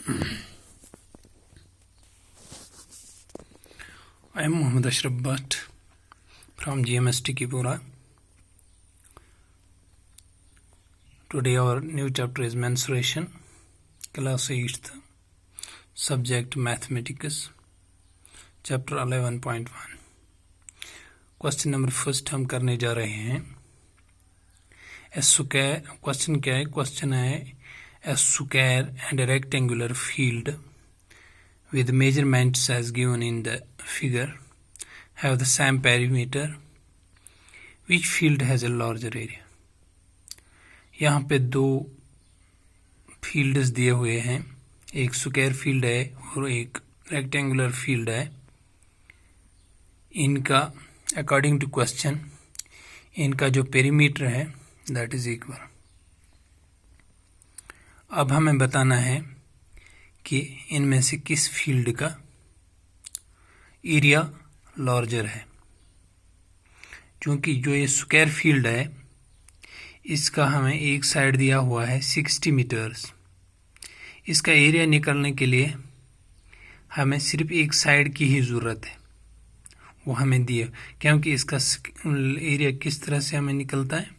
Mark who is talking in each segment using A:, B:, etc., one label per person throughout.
A: I am Muhammad Ashraf Bhatt from GMST Kipura. Today our new chapter is mensuration, class 8th, subject mathematics, chapter 11.1. Question number first हम करने जा रहे हैं. Question क्या है? Question है a square and a rectangular field with measurements as given in the figure have the same perimeter. Which field has a larger area? यहाँ पे दो फील्ड्स दिए हुए हैं, एक स्क्वायर फील्ड है और एक रेक्टेंगुलर फील्ड है. इनका अकॉर्डिंग टू क्वेश्चन इनका जो पेरीमीटर है दैट इज इक्वल. अब हमें बताना है कि इनमें से किस फील्ड का एरिया लार्जर है. क्योंकि जो ये स्क्वायर फील्ड है इसका हमें एक साइड दिया हुआ है 60 मीटर्स. इसका एरिया निकालने के लिए हमें सिर्फ एक साइड की ही ज़रूरत है, वो हमें दिए. क्योंकि इसका एरिया किस तरह से हमें निकलता है,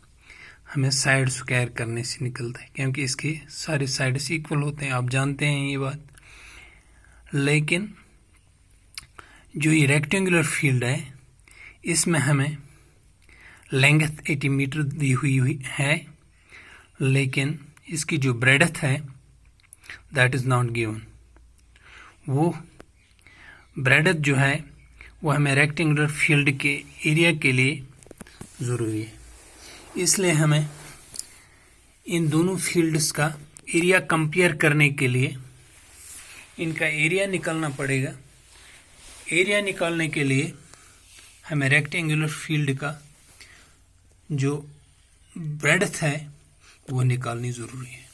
A: हमें साइड स्क्वायर करने से निकलता है, क्योंकि इसके सारे साइड्स इक्वल होते हैं, आप जानते हैं ये बात. लेकिन जो ये रेक्टेंगुलर फील्ड है इसमें हमें लेंथ 80 मीटर दी हुई है, लेकिन इसकी जो ब्रेडथ है दैट इज़ नॉट गिवन. वो ब्रेडथ जो है वो हमें रेक्टेंगुलर फील्ड के एरिया के लिए ज़रूरी है. इसलिए हमें इन दोनों फील्ड्स का एरिया कंपेयर करने के लिए इनका एरिया निकालना पड़ेगा. एरिया निकालने के लिए हमें रेक्टेंगुलर फील्ड का जो ब्रेडथ है वो निकालनी ज़रूरी है.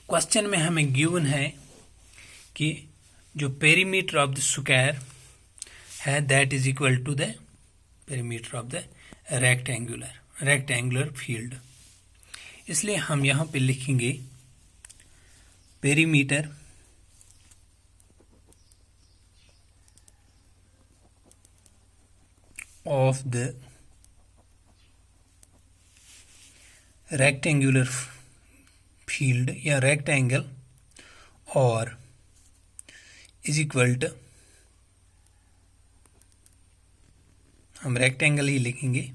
A: क्वेश्चन में हमें गिवन है कि जो पेरीमीटर ऑफ द स्क्वायर है that is equal to the perimeter of the rectangular field. इसलिए हम यहाँ पे लिखेंगे perimeter of the rectangular field या रेक्टेंगल और इज इक्वल टू, हम रेक्टेंगल ही लिखेंगे,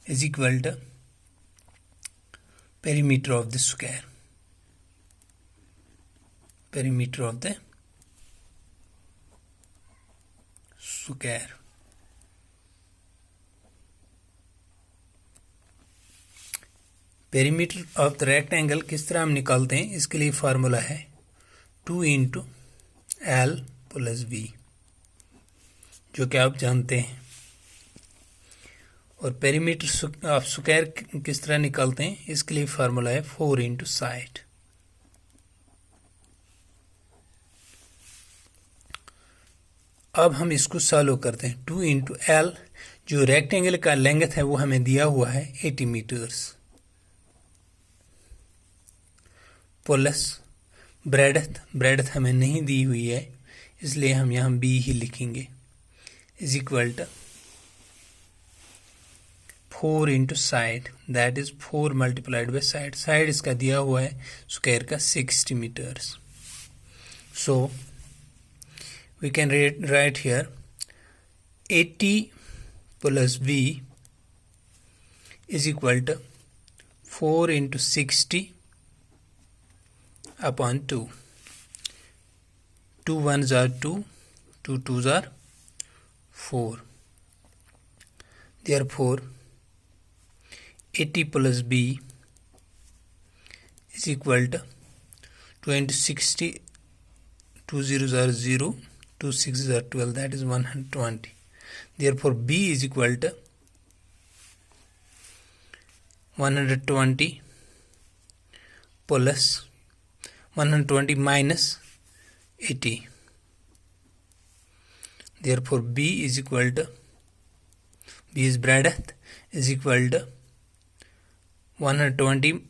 A: is equal to perimeter of the square. Perimeter of the square. Perimeter of the rectangle किस तरह हम निकालते हैं, इसके लिए फार्मूला है 2 इंटू एल प्लस बी, जो कि आप जानते हैं. और पेरीमीटर ऑफ स्क्वायर किस तरह निकालते हैं, इसके लिए फार्मूला है 4 इंटू साइड. अब हम इसको सॉल्व करते हैं. 2 इंटू एल, जो रेक्टेंगल का लेंथ है वो हमें दिया हुआ है 80 मीटर्स, प्लस ब्रेडथ हमें नहीं दी हुई है, इसलिए हम यहाँ बी ही लिखेंगे, is equal to 4 into side, that is 4 multiplied by side. Side इसका दिया हुआ है स्क्वायर का 60 meters. So we can write here 80 plus b is equal to 4 into 60 upon 2. 2 1s are 2, 2 2s are 4. Therefore 80 plus b is equal to 2 into 60, 2 zeros are 0, 2 6s are 12, that is 120. Therefore b is equal to 120 plus 120 minus 80. Therefore b is equal to, b is breadth, is equal to 120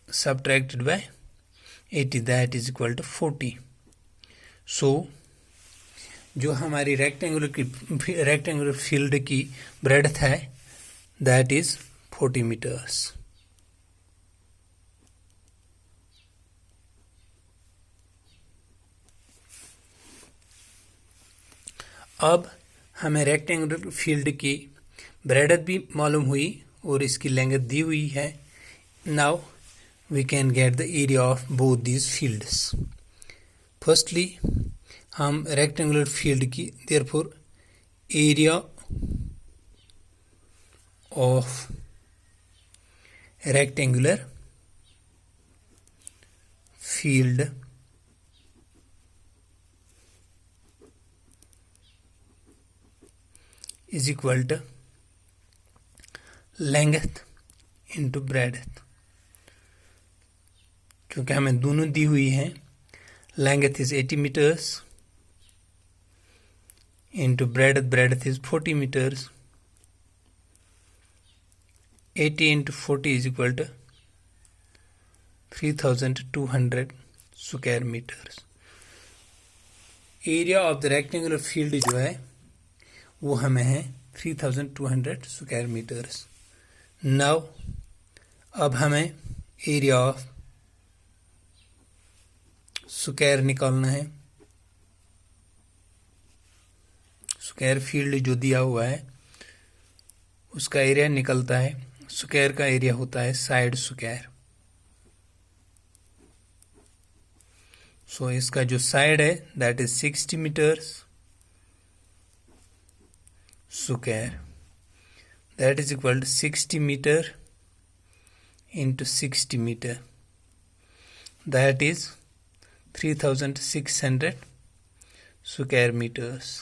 A: subtracted by 80 that is equal to 40. So जो हमारी rectangular field की breadth है that is 40 meters. अब हमें rectangular field की breadth भी मालूम हुई और इसकी लेंथ दी हुई है. Now we can get the area of both these fields. Firstly हम रेक्टेंगुलर फील्ड की therefore area of rectangular field is equal to length into breadth. क्योंकि हमें दोनों दी हुई हैं. Length is 80 meters into breadth is 40 meters. 80 into 40 is equal to 3200 square meters. Area of the rectangular field जो है वो हमें है 3200 स्क्वायर मीटर्स. नाउ अब हमें एरिया ऑफ स्क्वायर निकालना है. स्क्वायर फील्ड जो दिया हुआ है उसका एरिया निकलता है. स्क्वायर का एरिया होता है साइड स्क्वायर. सो इसका जो साइड है that is 60 meters square. That is equal to 60 meter into 60 meter. That is 3600 square meters.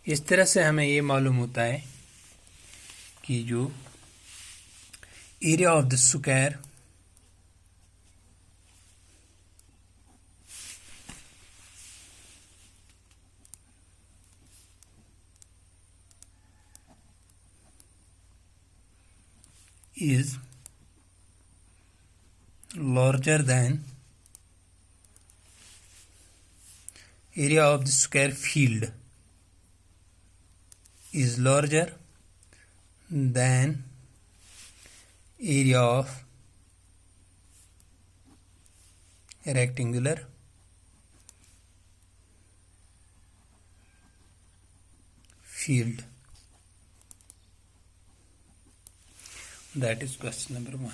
A: इस तरह से हमें ये मालूम होता है कि जो area of the square is larger than area of the square field is larger than area of rectangular field. That is question number 1.